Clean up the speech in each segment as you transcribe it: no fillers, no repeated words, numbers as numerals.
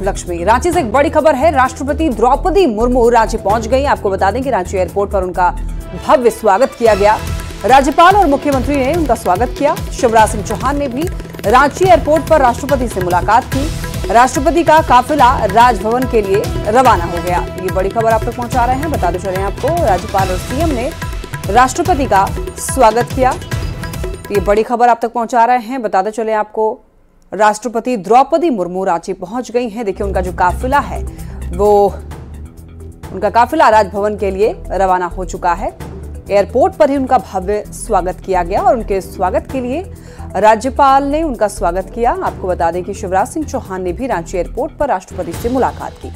लक्ष्मी। रांची से एक बड़ी खबर है, राष्ट्रपति द्रौपदी मुर्मू रांची पहुंच गई। आपको बता दें कि रांची एयरपोर्ट पर उनका भव्य स्वागत किया गया। राज्यपाल और मुख्यमंत्री ने उनका स्वागत किया। शिवराज सिंह चौहान ने भी रांची एयरपोर्ट पर राष्ट्रपति से मुलाकात की। राष्ट्रपति का काफिला राजभवन के लिए रवाना हो गया। ये बड़ी खबर आप तक पहुंचा रहे हैं। बताते चले आपको, राज्यपाल और सीएम ने राष्ट्रपति का स्वागत किया। ये बड़ी खबर आप तक पहुंचा रहे हैं। बताते चले आपको, राष्ट्रपति द्रौपदी मुर्मू रांची पहुंच गई हैं। देखिए, उनका जो काफिला है उनका काफिला राजभवन के लिए रवाना हो चुका है। एयरपोर्ट पर ही उनका भव्य स्वागत किया गया और उनके स्वागत के लिए राज्यपाल ने उनका स्वागत किया। आपको बता दें कि शिवराज सिंह चौहान ने भी रांची एयरपोर्ट पर राष्ट्रपति से मुलाकात की।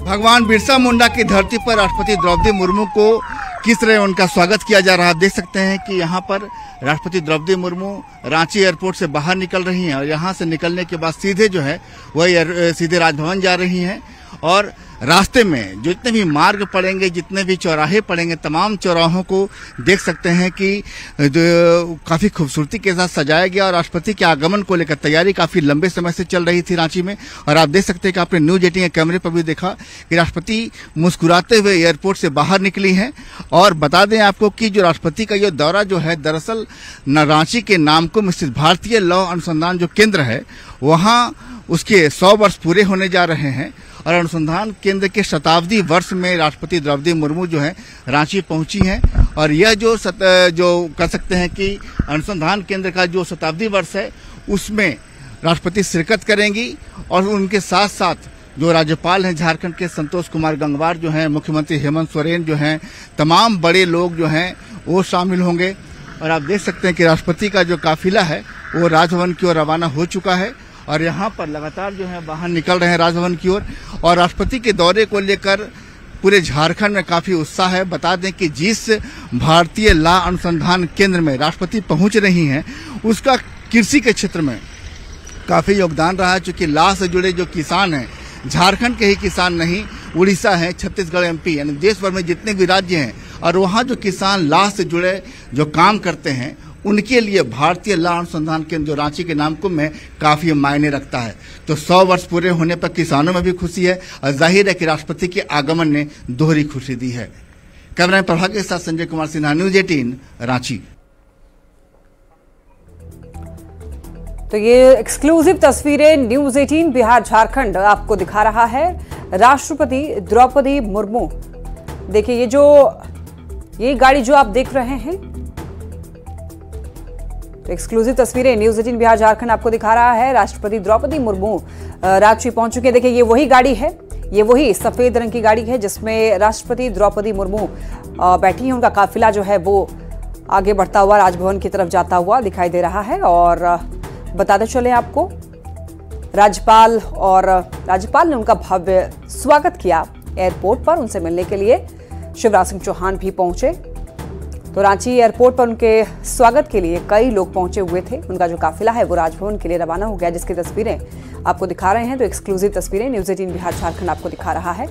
भगवान बिरसा मुंडा की धरती पर राष्ट्रपति द्रौपदी मुर्मू को किस तरह उनका स्वागत किया जा रहा है। देख सकते हैं कि यहाँ पर राष्ट्रपति द्रौपदी मुर्मू रांची एयरपोर्ट से बाहर निकल रही हैं और यहाँ से निकलने के बाद सीधे जो है वह सीधे राजभवन जा रही हैं। और रास्ते में जितने भी मार्ग पड़ेंगे, जितने भी चौराहे पड़ेंगे, तमाम चौराहों को देख सकते हैं कि काफी खूबसूरती के साथ सजाया गया। और राष्ट्रपति के आगमन को लेकर तैयारी काफी लंबे समय से चल रही थी रांची में। और आप देख सकते हैं कि आपने न्यूज 18 के कैमरे पर भी देखा कि राष्ट्रपति मुस्कुराते हुए एयरपोर्ट से बाहर निकली हैं। और बता दें आपको कि जो राष्ट्रपति का ये दौरा जो है, दरअसल रांची के नामकुम स्थित भारतीय लौह अनुसंधान जो केंद्र है, वहाँ उसके 100 वर्ष पूरे होने जा रहे हैं। और अनुसंधान केंद्र के शताब्दी वर्ष में राष्ट्रपति द्रौपदी मुर्मू जो है रांची पहुंची हैं। और यह जो कह सकते हैं कि अनुसंधान केंद्र का जो शताब्दी वर्ष है, उसमें राष्ट्रपति शिरकत करेंगी। और उनके साथ साथ जो राज्यपाल हैं झारखंड के संतोष कुमार गंगवार जो हैं, मुख्यमंत्री हेमंत सोरेन जो हैं, तमाम बड़े लोग जो हैं वो शामिल होंगे। और आप देख सकते हैं कि राष्ट्रपति का जो काफिला है वो राजभवन की ओर रवाना हो चुका है और यहाँ पर लगातार जो है बाहर निकल रहे हैं राजभवन की ओर। और राष्ट्रपति के दौरे को लेकर पूरे झारखंड में काफी उत्साह है। बता दें कि जिस भारतीय लौह अनुसंधान केंद्र में राष्ट्रपति पहुंच रही हैं, उसका कृषि के क्षेत्र में काफी योगदान रहा है। चूंकि लौह से जुड़े जो किसान हैं, झारखंड के ही किसान नहीं, उड़ीसा है, छत्तीसगढ़, एमपी, यानी देश भर में जितने भी राज्य हैं और वहाँ जो किसान लौह से जुड़े जो काम करते हैं, उनके लिए भारतीय लौह अनुसंधान केंद्र जो रांची के नामकुम में काफी मायने रखता है। तो 100 वर्ष पूरे होने पर किसानों में भी खुशी है और जाहिर है कि राष्ट्रपति के आगमन ने दोहरी खुशी दी है। कैमरा में प्रभा के साथ संजय कुमार सिन्हा, न्यूज 18 रांची। तो ये एक्सक्लूसिव तस्वीरें न्यूज 18 बिहार झारखंड आपको दिखा रहा है। राष्ट्रपति द्रौपदी मुर्मू, देखिए ये गाड़ी जो आप देख रहे हैं, तो एक्सक्लूसिव तस्वीरें न्यूज 18 बिहार झारखंड आपको दिखा रहा है। राष्ट्रपति द्रौपदी मुर्मू रांची पहुंच चुके हैं। देखिए, ये वही गाड़ी है, ये वही सफेद रंग की गाड़ी है जिसमें राष्ट्रपति द्रौपदी मुर्मू बैठी हैं। उनका काफिला जो है वो आगे बढ़ता हुआ राजभवन की तरफ जाता हुआ दिखाई दे रहा है। और बताते चले आपको, राज्यपाल ने उनका भव्य स्वागत किया एयरपोर्ट पर। उनसे मिलने के लिए शिवराज सिंह चौहान भी पहुंचे। तो रांची एयरपोर्ट पर उनके स्वागत के लिए कई लोग पहुंचे हुए थे। उनका जो काफिला है वो राजभवन के लिए रवाना हो गया, जिसकी तस्वीरें आपको दिखा रहे हैं। तो एक्सक्लूसिव तस्वीरें न्यूज 18 बिहार झारखंड आपको दिखा रहा है।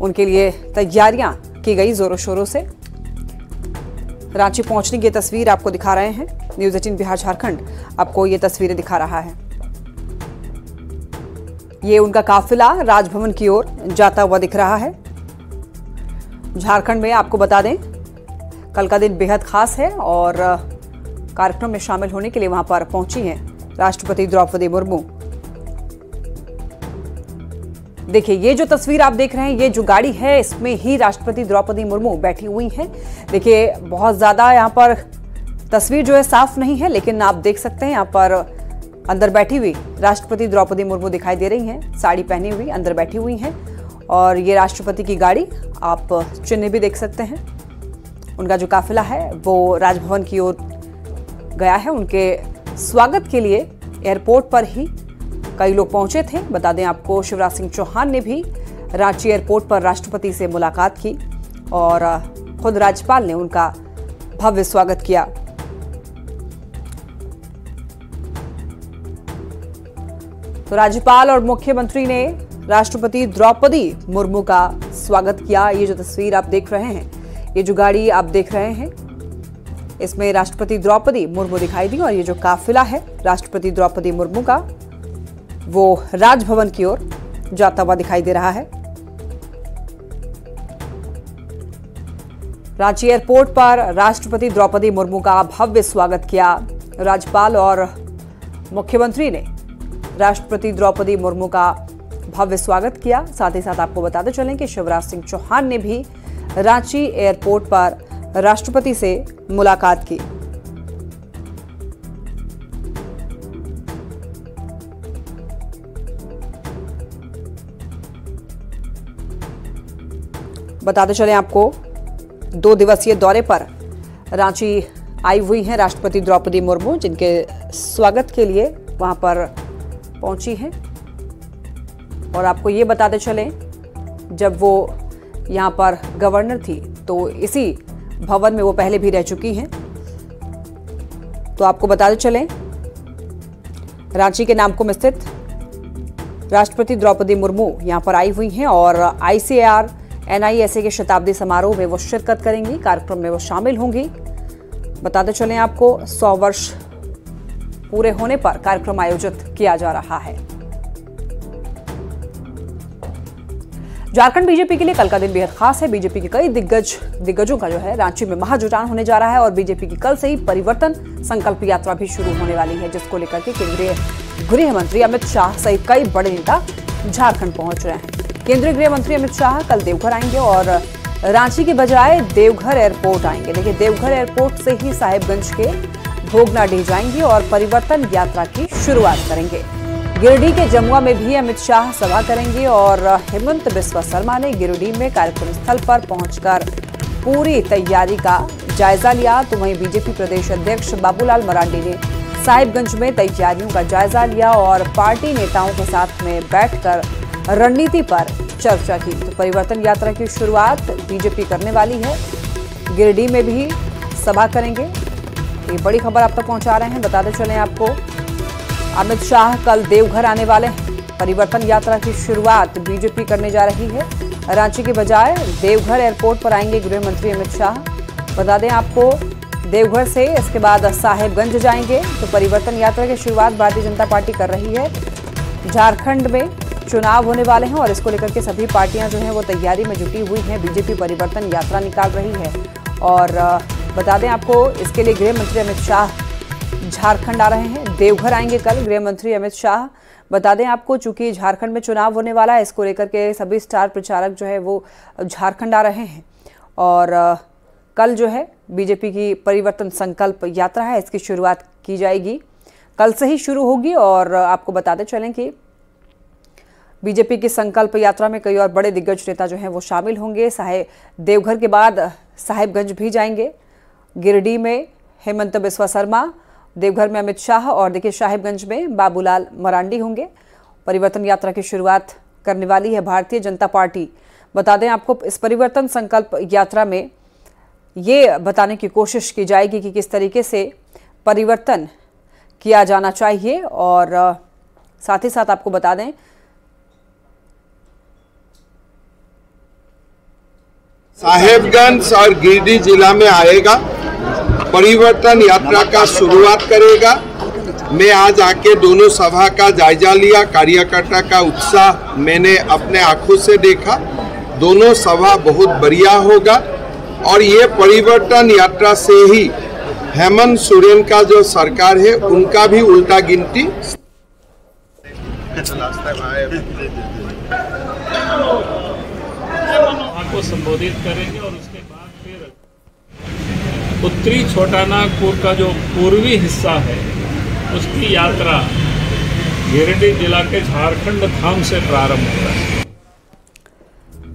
उनके लिए तैयारियां की गई जोरों शोरों से। रांची पहुंचने की तस्वीर आपको दिखा रहे हैं। न्यूज 18 बिहार झारखंड आपको ये तस्वीरें दिखा रहा है। ये उनका काफिला राजभवन की ओर जाता हुआ दिख रहा है। झारखंड में आपको बता दें, कल का दिन बेहद खास है और कार्यक्रम में शामिल होने के लिए वहां पर पहुंची हैं राष्ट्रपति द्रौपदी मुर्मू। देखिए, ये जो तस्वीर आप देख रहे हैं, ये जो गाड़ी है, इसमें ही राष्ट्रपति द्रौपदी मुर्मू बैठी हुई हैं। देखिए, बहुत ज्यादा यहाँ पर तस्वीर जो है साफ नहीं है, लेकिन आप देख सकते हैं यहाँ पर अंदर बैठी हुई राष्ट्रपति द्रौपदी मुर्मू दिखाई दे रही हैं। साड़ी पहनी हुई अंदर बैठी हुई हैं। और ये राष्ट्रपति की गाड़ी, आप चिन्ह भी देख सकते हैं। उनका जो काफिला है वो राजभवन की ओर गया है। उनके स्वागत के लिए एयरपोर्ट पर ही कई लोग पहुंचे थे। बता दें आपको, शिवराज सिंह चौहान ने भी रांची एयरपोर्ट पर राष्ट्रपति से मुलाकात की और खुद राज्यपाल ने उनका भव्य स्वागत किया। तो राज्यपाल और मुख्यमंत्री ने राष्ट्रपति द्रौपदी मुर्मू का स्वागत किया। ये जो तस्वीर आप देख रहे हैं, ये जो गाड़ी आप देख रहे हैं, इसमें राष्ट्रपति द्रौपदी मुर्मू दिखाई दी। और ये जो काफिला है राष्ट्रपति द्रौपदी मुर्मू का, वो राजभवन की ओर जाता हुआ दिखाई दे रहा है। रांची एयरपोर्ट पर राष्ट्रपति द्रौपदी मुर्मू का भव्य स्वागत किया। राज्यपाल और मुख्यमंत्री ने राष्ट्रपति द्रौपदी मुर्मू का भव्य स्वागत किया। साथ ही साथ आपको बताते चलें कि शिवराज सिंह चौहान ने भी रांची एयरपोर्ट पर राष्ट्रपति से मुलाकात की। बताते चलें आपको 2 दिवसीय दौरे पर रांची आई हुई हैं राष्ट्रपति द्रौपदी मुर्मू, जिनके स्वागत के लिए वहां पर पहुंची हैं। और आपको ये बताते चलें, जब वो यहां पर गवर्नर थी तो इसी भवन में वो पहले भी रह चुकी हैं। तो आपको बताते चलें, रांची के नामकुम स्थित राष्ट्रपति द्रौपदी मुर्मू यहां पर आई हुई हैं और ICAR NISA के शताब्दी समारोह में वो शिरकत करेंगी, कार्यक्रम में वो शामिल होंगी। बताते चलें आपको 100 वर्ष पूरे होने पर कार्यक्रम आयोजित किया जा रहा है। झारखंड बीजेपी के लिए कल का दिन बेहद खास है। बीजेपी के कई दिग्गजों का जो है रांची में महाजुटान होने जा रहा है और बीजेपी की कल से ही परिवर्तन संकल्प यात्रा भी शुरू होने वाली है, जिसको लेकर के केंद्रीय गृह मंत्री अमित शाह सहित कई बड़े नेता झारखंड पहुंच रहे हैं। केंद्रीय गृह मंत्री अमित शाह कल देवघर आएंगे और रांची के बजाय देवघर एयरपोर्ट आएंगे। देखिए, देवघर एयरपोर्ट से ही साहिबगंज के भोगनाडीह जाएंगे और परिवर्तन यात्रा की शुरुआत करेंगे। गिरिडीह के जमुआ में भी अमित शाह सभा करेंगे और हेमंत बिस्वा शर्मा ने गिरिडीह में कार्यक्रम स्थल पर पहुंचकर पूरी तैयारी का जायजा लिया। तो वहीं बीजेपी प्रदेश अध्यक्ष बाबूलाल मरांडी ने साहिबगंज में तैयारियों का जायजा लिया और पार्टी नेताओं के साथ में बैठकर रणनीति पर चर्चा की। तो परिवर्तन यात्रा की शुरुआत बीजेपी करने वाली है, गिरिडीह में भी सभा करेंगे। ये बड़ी खबर आप तक पहुंचा रहे हैं। बताते चलें आपको, अमित शाह कल देवघर आने वाले हैं। परिवर्तन यात्रा की शुरुआत बीजेपी करने जा रही है। रांची के बजाय देवघर एयरपोर्ट पर आएंगे गृह मंत्री अमित शाह। बता दें आपको, देवघर से इसके बाद साहिबगंज जाएंगे। तो परिवर्तन यात्रा की शुरुआत भारतीय जनता पार्टी कर रही है। झारखंड में चुनाव होने वाले हैं और इसको लेकर के सभी पार्टियां जो हैं वो तैयारी में जुटी हुई हैं। बीजेपी परिवर्तन यात्रा निकाल रही है और बता दें आपको, इसके लिए गृह मंत्री अमित शाह झारखंड आ रहे हैं। देवघर आएंगे कल गृह मंत्री अमित शाह। बता दें आपको, चूंकि झारखंड में चुनाव होने वाला है, इसको लेकर के सभी स्टार प्रचारक जो है वो झारखंड आ रहे हैं और कल जो है बीजेपी की परिवर्तन संकल्प यात्रा है, इसकी शुरुआत की जाएगी, कल से ही शुरू होगी। और आपको बताते चलें कि बीजेपी की संकल्प यात्रा में कई और बड़े दिग्गज नेता जो हैं वो शामिल होंगे। देवघर के बाद साहिबगंज भी जाएंगे। गिरिडीह में हेमंत बिस्वा शर्मा, देवघर में अमित शाह और देखिए साहिबगंज में बाबूलाल मरांडी होंगे। परिवर्तन यात्रा की शुरुआत करने वाली है भारतीय जनता पार्टी। बता दें आपको, इस परिवर्तन संकल्प यात्रा में ये बताने की कोशिश की जाएगी कि किस तरीके से परिवर्तन किया जाना चाहिए। और साथ ही साथ आपको बता दें, साहिबगंज और गिरिडीह जिला में आएगा, परिवर्तन यात्रा का शुरुआत करेगा। मैं आज आके दोनों सभा का जायजा लिया, कार्यकर्ता का उत्साह मैंने अपने आंखों से देखा। दोनों सभा बहुत बढ़िया होगा और ये परिवर्तन यात्रा से ही हेमंत सोरेन का जो सरकार है उनका भी उल्टा गिनती को संबोधित करेंगे और उसके बाद फिर उत्तरी छोटानागपुर का जो पूर्वी हिस्सा है उसकी यात्रा गिरिडीह जिला के झारखंड धाम से प्रारंभ होगा।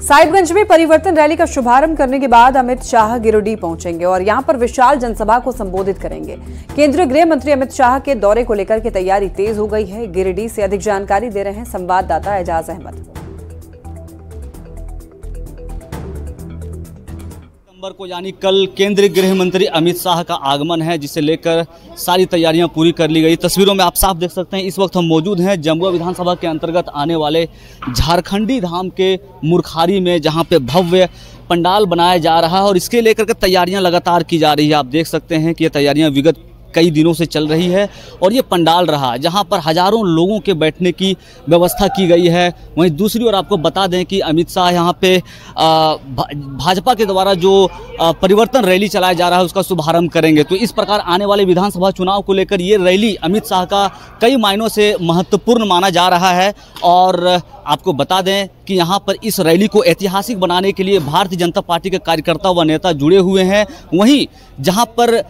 साहिबगंज में परिवर्तन रैली का शुभारंभ करने के बाद अमित शाह गिरिडीह पहुंचेंगे और यहां पर विशाल जनसभा को संबोधित करेंगे। केंद्रीय गृह मंत्री अमित शाह के दौरे को लेकर के तैयारी तेज हो गई है। गिरिडीह से अधिक जानकारी दे रहे हैं संवाददाता एजाज अहमद। नवंबर को यानी कल केंद्रीय गृह मंत्री अमित शाह का आगमन है, जिसे लेकर सारी तैयारियां पूरी कर ली गई। तस्वीरों में आप साफ देख सकते हैं, इस वक्त हम मौजूद हैं जमुआ विधानसभा के अंतर्गत आने वाले झारखंडी धाम के मुरखारी में, जहां पे भव्य पंडाल बनाया जा रहा है और इसके लेकर के तैयारियां लगातार की जा रही है। आप देख सकते हैं कि ये तैयारियां विगत कई दिनों से चल रही है और ये पंडाल रहा जहां पर हजारों लोगों के बैठने की व्यवस्था की गई है। वहीं दूसरी ओर आपको बता दें कि अमित शाह यहां पे भाजपा के द्वारा जो परिवर्तन रैली चलाया जा रहा है उसका शुभारंभ करेंगे। तो इस प्रकार आने वाले विधानसभा चुनाव को लेकर ये रैली अमित शाह का कई मायनों से महत्वपूर्ण माना जा रहा है। और आपको बता दें कि यहाँ पर इस रैली को ऐतिहासिक बनाने के लिए भारतीय जनता पार्टी के कार्यकर्ता व नेता जुड़े हुए हैं। वहीं जहाँ पर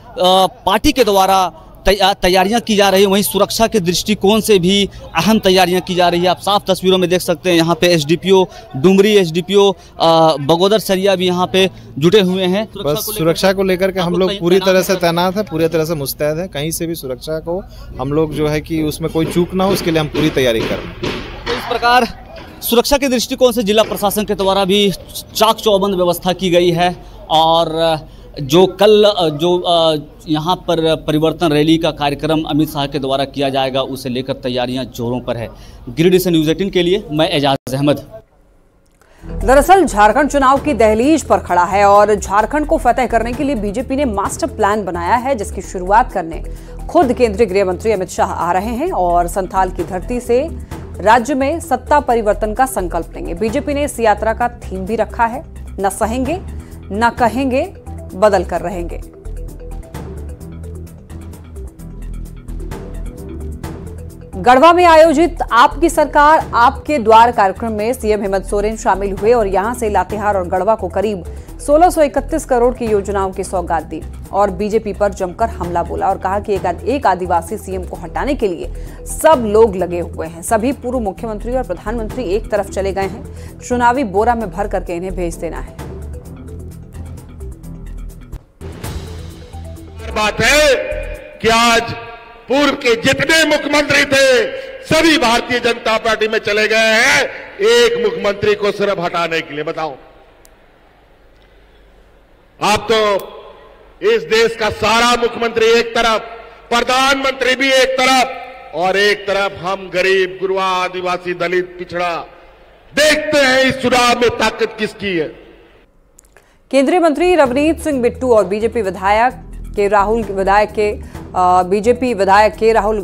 पार्टी के द्वारा तैयारियां की जा रही है, वहीं सुरक्षा के दृष्टिकोण से भी अहम तैयारियां की जा रही है। आप साफ तस्वीरों में देख सकते हैं यहाँ पे एसडीपीओ डुमरी, एसडीपीओ बगोदर सरिया भी यहाँ पे जुटे हुए हैं। बस सुरक्षा को लेकर के हम लोग पूरी तरह से तैनात है, पूरी तरह से मुस्तैद है। कहीं से भी सुरक्षा को हम लोग जो है कि उसमें कोई चूक ना हो, उसके लिए हम पूरी तैयारी कर रहे हैं। तो इस प्रकार सुरक्षा के दृष्टिकोण से जिला प्रशासन के द्वारा भी चाक चौबंद व्यवस्था की गई है। और जो कल यहाँ पर परिवर्तन रैली का कार्यक्रम अमित शाह के द्वारा किया जाएगा उसे लेकर तैयारियां जोरों पर है। गिरिडीह से न्यूज़ 18 के लिए मैं एजाज अहमद। दरअसल झारखंड चुनाव की दहलीज पर खड़ा है और झारखंड को फतेह करने के लिए बीजेपी ने मास्टर प्लान बनाया है, जिसकी शुरुआत करने खुद केंद्रीय गृह मंत्री अमित शाह आ रहे हैं और संथाल की धरती से राज्य में सत्ता परिवर्तन का संकल्प लेंगे। बीजेपी ने इस यात्रा का थीम भी रखा है, न सहेंगे न कहेंगे, बदल कर रहेंगे। गढ़वा में आयोजित आपकी सरकार आपके द्वार कार्यक्रम में सीएम हेमंत सोरेन शामिल हुए और यहां से लातेहार और गढ़वा को करीब 1631 करोड़ की योजनाओं की सौगात दी और बीजेपी पर जमकर हमला बोला और कहा कि एक आदिवासी सीएम को हटाने के लिए सब लोग लगे हुए हैं। सभी पूर्व मुख्यमंत्री और प्रधानमंत्री एक तरफ चले गए हैं, चुनावी बोरा में भर करके इन्हें भेज देना है। बात है कि आज पूर्व के जितने मुख्यमंत्री थे सभी भारतीय जनता पार्टी में चले गए हैं, एक मुख्यमंत्री को सिर्फ हटाने के लिए। बताओ, आप तो इस देश का सारा मुख्यमंत्री एक तरफ, प्रधानमंत्री भी एक तरफ और एक तरफ हम गरीब, गुरबा, आदिवासी, दलित, पिछड़ा। देखते हैं इस चुनाव में ताकत किसकी है। केंद्रीय मंत्री रवनीत सिंह बिट्टू और बीजेपी विधायक के राहुल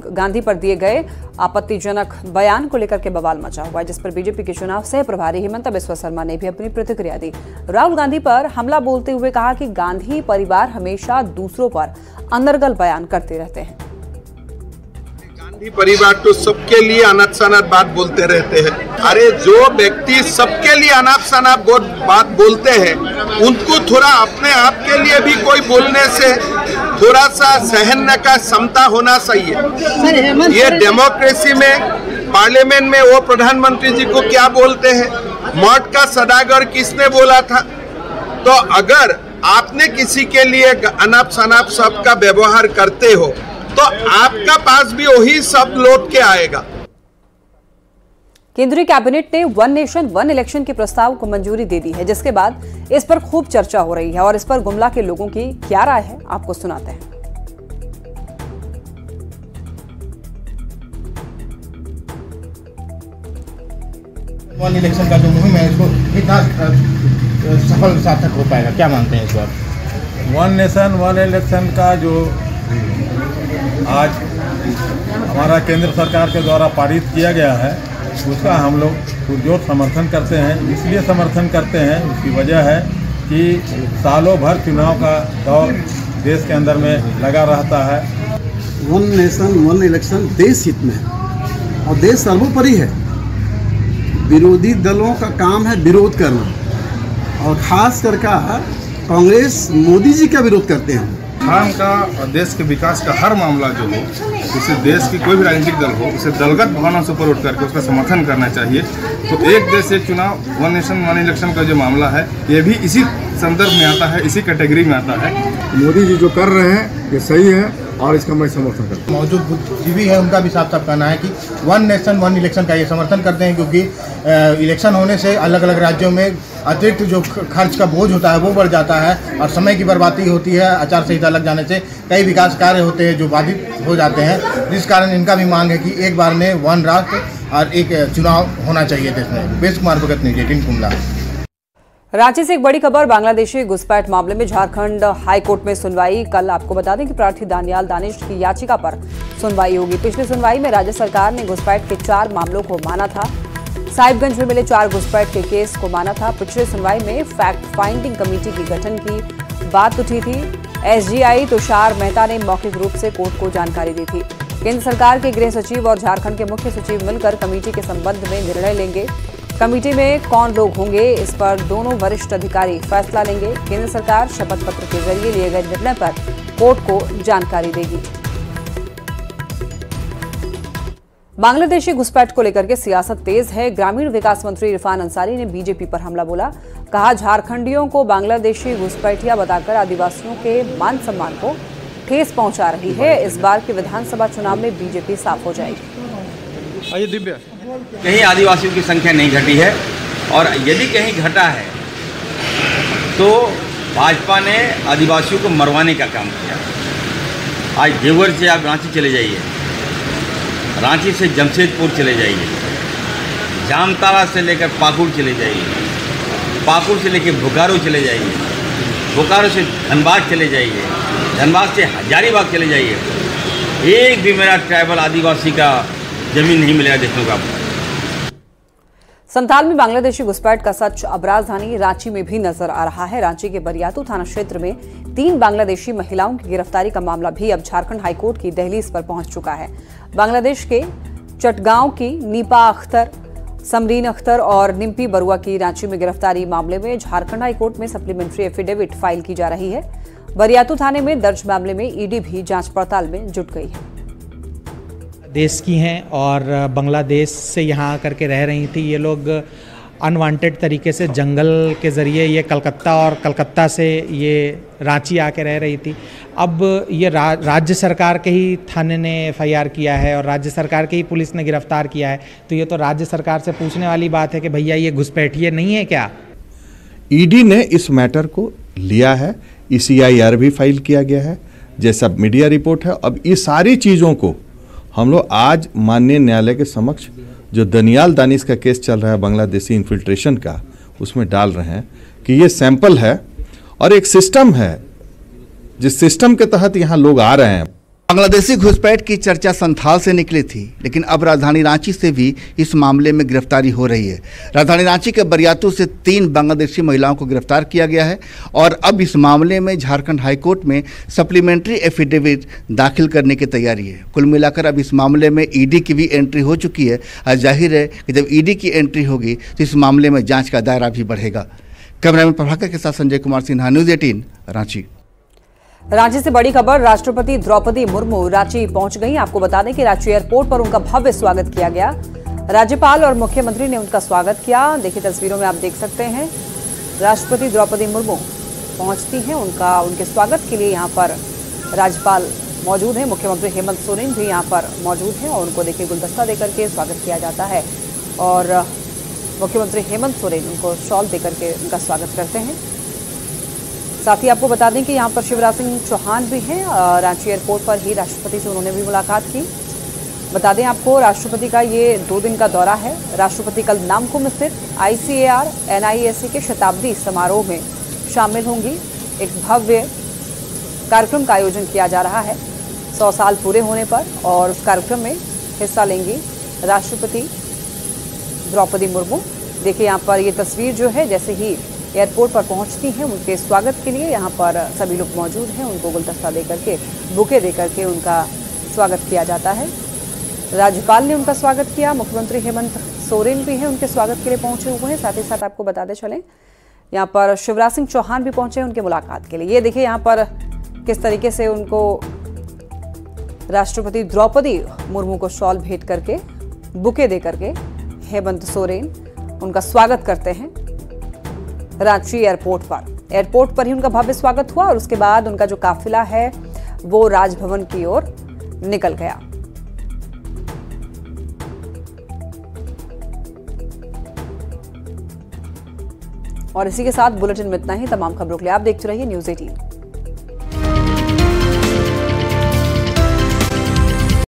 गांधी पर दिए गए आपत्तिजनक बयान को लेकर के बवाल मचा हुआ है, जिस पर बीजेपी के चुनाव सह प्रभारी हिमंता बिस्वा शर्मा ने भी अपनी प्रतिक्रिया दी। राहुल गांधी पर हमला बोलते हुए कहा कि गांधी परिवार हमेशा दूसरों पर अनर्गल बयान करते रहते हैं। गांधी परिवार तो सबके लिए अनाप शनाप बात बोलते रहते हैं। अरे जो व्यक्ति सबके लिए अनाप शनाप बात बोलते हैं उनको थोड़ा अपने आप के लिए भी कोई बोलने से थोड़ा सा सहने का क्षमता होना चाहिए। ये डेमोक्रेसी में, पार्लियामेंट में वो प्रधानमंत्री जी को क्या बोलते हैं, मौत का सदागर किसने बोला था? तो अगर आपने किसी के लिए अनाप शनाप शब्द का व्यवहार करते हो तो आपका पास भी वही शब्द लौट के आएगा। केंद्रीय कैबिनेट ने वन नेशन वन इलेक्शन के प्रस्ताव को मंजूरी दे दी है, जिसके बाद इस पर खूब चर्चा हो रही है और इस पर गुमला के लोगों की क्या राय है आपको सुनाते हैं। वन इलेक्शन का जो मुहिम है इसको कितना सफल सार्थक हो पाएगा, क्या मानते हैं इस बार? वन नेशन वन इलेक्शन का जो आज हमारा केंद्र सरकार के द्वारा पारित किया गया है उसका हम लोग पुरजोर समर्थन करते हैं। इसलिए समर्थन करते हैं, उसकी वजह है कि सालों भर चुनाव का दौर देश के अंदर में लगा रहता है। वन नेशन वन इलेक्शन देश हित में है और देश सर्वोपरि है। विरोधी दलों का काम है विरोध करना और खास करके कांग्रेस मोदी जी का विरोध करते हैं। धाम का और देश के विकास का हर मामला जो हो, उसे देश की कोई भी राजनीतिक दल हो उसे दलगत भावना से ऊपर उठ करके उसका समर्थन करना चाहिए। तो एक देश एक चुनाव, वन नेशन वन इलेक्शन का जो मामला है ये भी इसी संदर्भ में आता है, इसी कैटेगरी में आता है। मोदी जी जो कर रहे हैं ये सही है और इसका मैं समर्थन करता हूँ। मौजूद बुद्धिजीवी है उनका भी साफ साफ कहना है कि वन नेशन वन इलेक्शन का ये समर्थन करते हैं, क्योंकि इलेक्शन होने से अलग अलग राज्यों में अतिरिक्त जो खर्च का बोझ होता है वो बढ़ जाता है और समय की बर्बादी होती है। आचार संहिता लग जाने से कई विकास कार्य होते हैं जो बाधित हो जाते हैं, जिस कारण इनका भी मांग है कि एक बार में वन राष्ट्र और एक चुनाव होना चाहिए देश में। Base Kumar Bhagat, news 18 कुमला। रांची से एक बड़ी खबर, बांग्लादेशी घुसपैठ मामले में झारखंड हाईकोर्ट में सुनवाई। कल आपको बता दें कि प्रार्थी दानियाल दानिश की याचिका पर सुनवाई होगी। पिछली सुनवाई में राज्य सरकार ने घुसपैठ के 4 मामलों को माना था। साहिबगंज में मिले 4 घुसपैठ के केस को माना था। पिछली सुनवाई में फैक्ट फाइंडिंग कमेटी की गठन की बात उठी थी। एसजीआई तुषार मेहता ने मौखिक रूप से कोर्ट को जानकारी दी थी। केंद्र सरकार के गृह सचिव और झारखंड के मुख्य सचिव मिलकर कमेटी के संबंध में निर्णय लेंगे। कमेटी में कौन लोग होंगे, इस पर दोनों वरिष्ठ अधिकारी फैसला लेंगे। केंद्र सरकार शपथ पत्र के जरिए लिए गए निर्णय पर कोर्ट को जानकारी देगी। बांग्लादेशी घुसपैठ को लेकर के सियासत तेज है। ग्रामीण विकास मंत्री इरफान अंसारी ने बीजेपी पर हमला बोला। कहा, झारखंडियों को बांग्लादेशी घुसपैठिया बताकर आदिवासियों के मान सम्मान को ठेस पहुंचा रही है। इस बार के विधानसभा चुनाव में बीजेपी साफ हो जाएगी। दिव्या, कहीं आदिवासियों की संख्या नहीं घटी है, और यदि कहीं घटा है तो भाजपा ने आदिवासियों को मरवाने का काम किया। आज देवघर से आप रांची चले जाइए, रांची से जमशेदपुर चले जाइए, जामताड़ा से लेकर पाकुड़ चले जाइए, पाकुड़ से लेकर बोकारो चले जाइए, बोकारो से धनबाद चले जाइए, धनबाद से हजारीबाग चले जाइए, एक भी मेरा ट्राइबल आदिवासी का जमीन नहीं मिलेगा देखने का। संथाल में बांग्लादेशी घुसपैठ का सच अब राजधानी रांची में भी नजर आ रहा है। रांची के बरियातू थाना क्षेत्र में 3 बांग्लादेशी महिलाओं की गिरफ्तारी का मामला भी अब झारखंड हाईकोर्ट की दहलीज पर पहुंच चुका है। बांग्लादेश के चटगांव की नीपा अख्तर, समरीन अख्तर और निम्पी बरुआ की रांची में गिरफ्तारी मामले में झारखंड हाईकोर्ट में सप्लीमेंट्री एफिडेविट फाइल की जा रही है। बरियातू थाने में दर्ज मामले में ईडी भी जांच पड़ताल में जुट गई है। देश की हैं और बांग्लादेश से यहाँ आकर के रह रही थी। ये लोग अनवांटेड तरीके से जंगल के ज़रिए ये कलकत्ता और कलकत्ता से ये रांची आके रह रही थी। अब ये राज्य सरकार के ही थाने ने एफआईआर किया है और राज्य सरकार के ही पुलिस ने गिरफ्तार किया है, तो ये तो राज्य सरकार से पूछने वाली बात है कि भैया ये घुसपैठिए नहीं है क्या। ईडी ने इस मैटर को लिया है, ECIR भी फाइल किया गया है, जैसा मीडिया रिपोर्ट है। अब ये सारी चीज़ों को हम लोग आज माननीय न्यायालय के समक्ष जो दानियाल दानिश का केस चल रहा है बांग्लादेशी इन्फिल्ट्रेशन का, उसमें डाल रहे हैं कि ये सैंपल है और एक सिस्टम है जिस सिस्टम के तहत यहाँ लोग आ रहे हैं। बांग्लादेशी घुसपैठ की चर्चा संथाल से निकली थी, लेकिन अब राजधानी रांची से भी इस मामले में गिरफ्तारी हो रही है। राजधानी रांची के बरियातू से 3 बांग्लादेशी महिलाओं को गिरफ्तार किया गया है और अब इस मामले में झारखंड हाईकोर्ट में सप्लीमेंट्री एफिडेविट दाखिल करने की तैयारी है। कुल मिलाकर अब इस मामले में ईडी की भी एंट्री हो चुकी है और जाहिर है कि जब ईडी की एंट्री होगी तो इस मामले में जाँच का दायरा भी बढ़ेगा। कैमरामैन प्रभाकर के साथ संजय कुमार सिन्हा, न्यूज़ 18 रांची। रांची से बड़ी खबर, राष्ट्रपति द्रौपदी मुर्मू रांची पहुंच गई। आपको बता दें कि रांची एयरपोर्ट पर उनका भव्य स्वागत किया गया। राज्यपाल और मुख्यमंत्री ने उनका स्वागत किया। देखिए तस्वीरों में आप देख सकते हैं, राष्ट्रपति द्रौपदी मुर्मू पहुंचती हैं। उनके स्वागत के लिए यहां पर राज्यपाल मौजूद हैं, मुख्यमंत्री हेमंत सोरेन भी यहां पर मौजूद हैं और उनको देखिए गुलदस्ता देकर के स्वागत किया जाता है और मुख्यमंत्री हेमंत सोरेन उनको शॉल देकर के उनका स्वागत करते हैं। साथ ही आपको बता दें कि यहाँ पर शिवराज सिंह चौहान भी हैं। रांची एयरपोर्ट पर ही राष्ट्रपति से उन्होंने भी मुलाकात की। बता दें आपको, राष्ट्रपति का ये 2 दिन का दौरा है। राष्ट्रपति कल नामकुम स्थित ICAR NISC के शताब्दी समारोह में शामिल होंगी। एक भव्य कार्यक्रम का आयोजन किया जा रहा है 100 साल पूरे होने पर, और उस कार्यक्रम में हिस्सा लेंगी राष्ट्रपति द्रौपदी मुर्मू। देखिए यहाँ पर ये तस्वीर जो है, जैसे ही एयरपोर्ट पर पहुंचती हैं उनके स्वागत के लिए यहाँ पर सभी लोग मौजूद हैं। उनको गुलदस्ता देकर के, बुके देकर के उनका स्वागत किया जाता है। राज्यपाल ने उनका स्वागत किया, मुख्यमंत्री हेमंत सोरेन भी हैं उनके स्वागत के लिए पहुंचे हुए हैं। साथ ही साथ आपको बताते चलें, यहाँ पर शिवराज सिंह चौहान भी पहुंचे उनके मुलाकात के लिए। ये देखिए यहाँ पर किस तरीके से उनको राष्ट्रपति द्रौपदी मुर्मू को शॉल भेंट करके, बुके दे करके हेमंत सोरेन उनका स्वागत करते हैं रांची एयरपोर्ट पर ही उनका भव्य स्वागत हुआ और उसके बाद उनका जो काफिला है वो राजभवन की ओर निकल गया। और इसी के साथ बुलेटिन में इतना ही। तमाम खबरों के लिए आप देखते रहिए न्यूज़ 18।